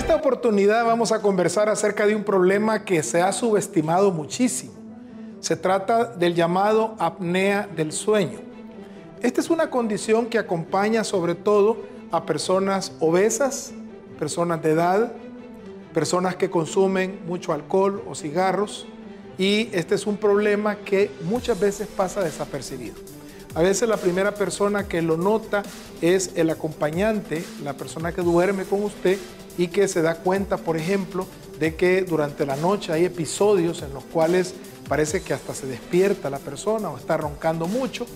esta oportunidad vamos a conversar acerca de un problema que se ha subestimado muchísimo. Se trata del llamado apnea del sueño. Esta es una condición que acompaña sobre todo a personas obesas, personas de edad, personas que consumen mucho alcohol o cigarros, y este es un problema que muchas veces pasa desapercibido. A veces la primera persona que lo nota es el acompañante, la persona que duerme con usted y que se da cuenta, por ejemplo, de que durante la noche hay episodios en los cuales parece que hasta se despierta la persona o está roncando mucho,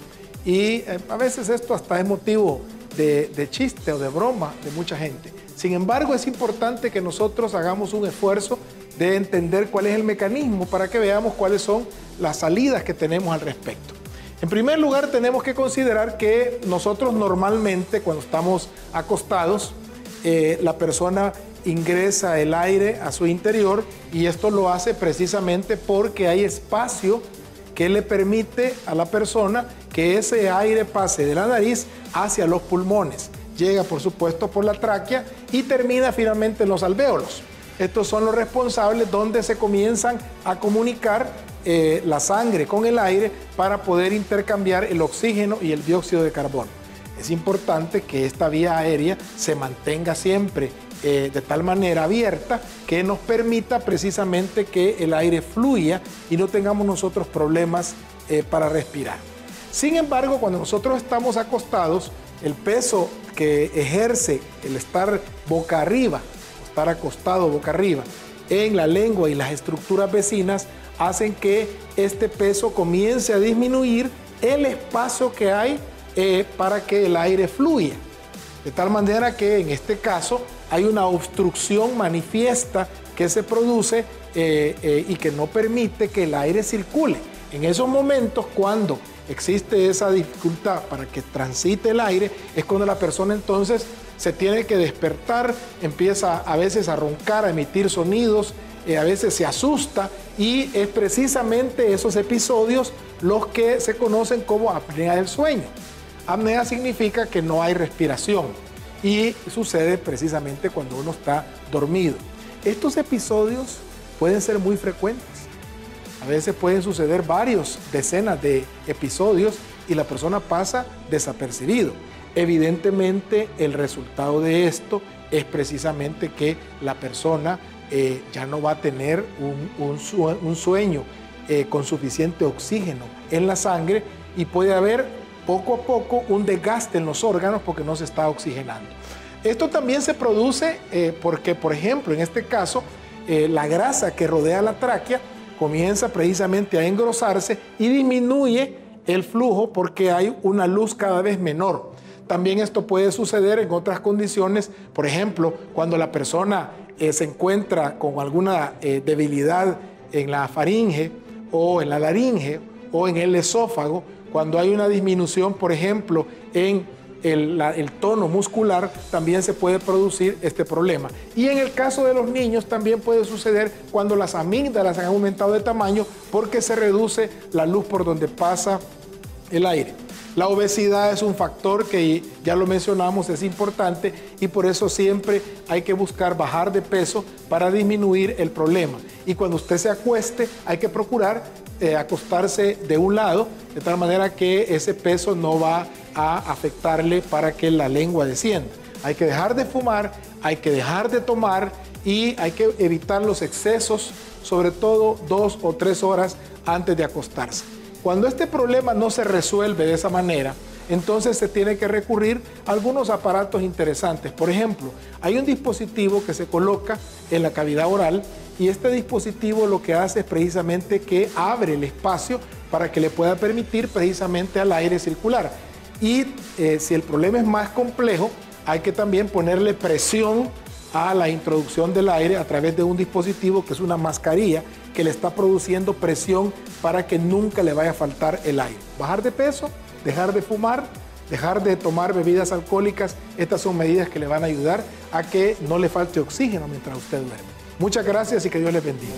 y a veces esto hasta es motivo de chiste o de broma de mucha gente. Sin embargo, es importante que nosotros hagamos un esfuerzo de entender cuál es el mecanismo para que veamos cuáles son las salidas que tenemos al respecto. En primer lugar, tenemos que considerar que nosotros normalmente cuando estamos acostados, la persona ingresa el aire a su interior, y esto lo hace precisamente porque hay espacio que le permite a la persona que ese aire pase de la nariz hacia los pulmones. Llega, por supuesto, por la tráquea y termina finalmente en los alvéolos. Estos son los responsables donde se comienzan a comunicar la sangre con el aire para poder intercambiar el oxígeno y el dióxido de carbono. Es importante que esta vía aérea se mantenga siempre de tal manera abierta que nos permita precisamente que el aire fluya y no tengamos nosotros problemas para respirar. Sin embargo, cuando nosotros estamos acostados, el peso que ejerce el estar boca arriba, estar acostado boca arriba, en la lengua y las estructuras vecinas, hacen que este peso comience a disminuir el espacio que hay para que el aire fluya. De tal manera que en este caso hay una obstrucción manifiesta que se produce y que no permite que el aire circule. En esos momentos, cuando existe esa dificultad para que transite el aire, es cuando la persona entonces se tiene que despertar, empieza a veces a roncar, a emitir sonidos, a veces se asusta, y es precisamente esos episodios los que se conocen como apnea del sueño. Apnea significa que no hay respiración y sucede precisamente cuando uno está dormido. Estos episodios pueden ser muy frecuentes. A veces pueden suceder decenas de episodios y la persona pasa desapercibido. Evidentemente, el resultado de esto es precisamente que la persona ya no va a tener un sueño con suficiente oxígeno en la sangre, y puede haber poco a poco un desgaste en los órganos porque no se está oxigenando. Esto también se produce porque, por ejemplo, en este caso, la grasa que rodea la tráquea comienza precisamente a engrosarse y disminuye el flujo porque hay una luz cada vez menor. También esto puede suceder en otras condiciones, por ejemplo, cuando la persona se encuentra con alguna debilidad en la faringe o en la laringe o en el esófago, cuando hay una disminución, por ejemplo, en el tono muscular, también se puede producir este problema. Y en el caso de los niños también puede suceder cuando las amígdalas han aumentado de tamaño porque se reduce la luz por donde pasa el aire. La obesidad es un factor que ya lo mencionamos, es importante, y por eso siempre hay que buscar bajar de peso para disminuir el problema. Y cuando usted se acueste, hay que procurar acostarse de un lado, de tal manera que ese peso no va a afectarle para que la lengua descienda. Hay que dejar de fumar, hay que dejar de tomar y hay que evitar los excesos, sobre todo 2 o 3 horas antes de acostarse. Cuando este problema no se resuelve de esa manera, entonces se tiene que recurrir a algunos aparatos interesantes. Por ejemplo, hay un dispositivo que se coloca en la cavidad oral, y este dispositivo lo que hace es precisamente que abre el espacio para que le pueda permitir precisamente al aire circular. Y si el problema es más complejo, hay que también ponerle presión a la introducción del aire a través de un dispositivo que es una mascarilla que le está produciendo presión para que nunca le vaya a faltar el aire. Bajar de peso, dejar de fumar, dejar de tomar bebidas alcohólicas, estas son medidas que le van a ayudar a que no le falte oxígeno mientras usted duerme. Muchas gracias y que Dios les bendiga.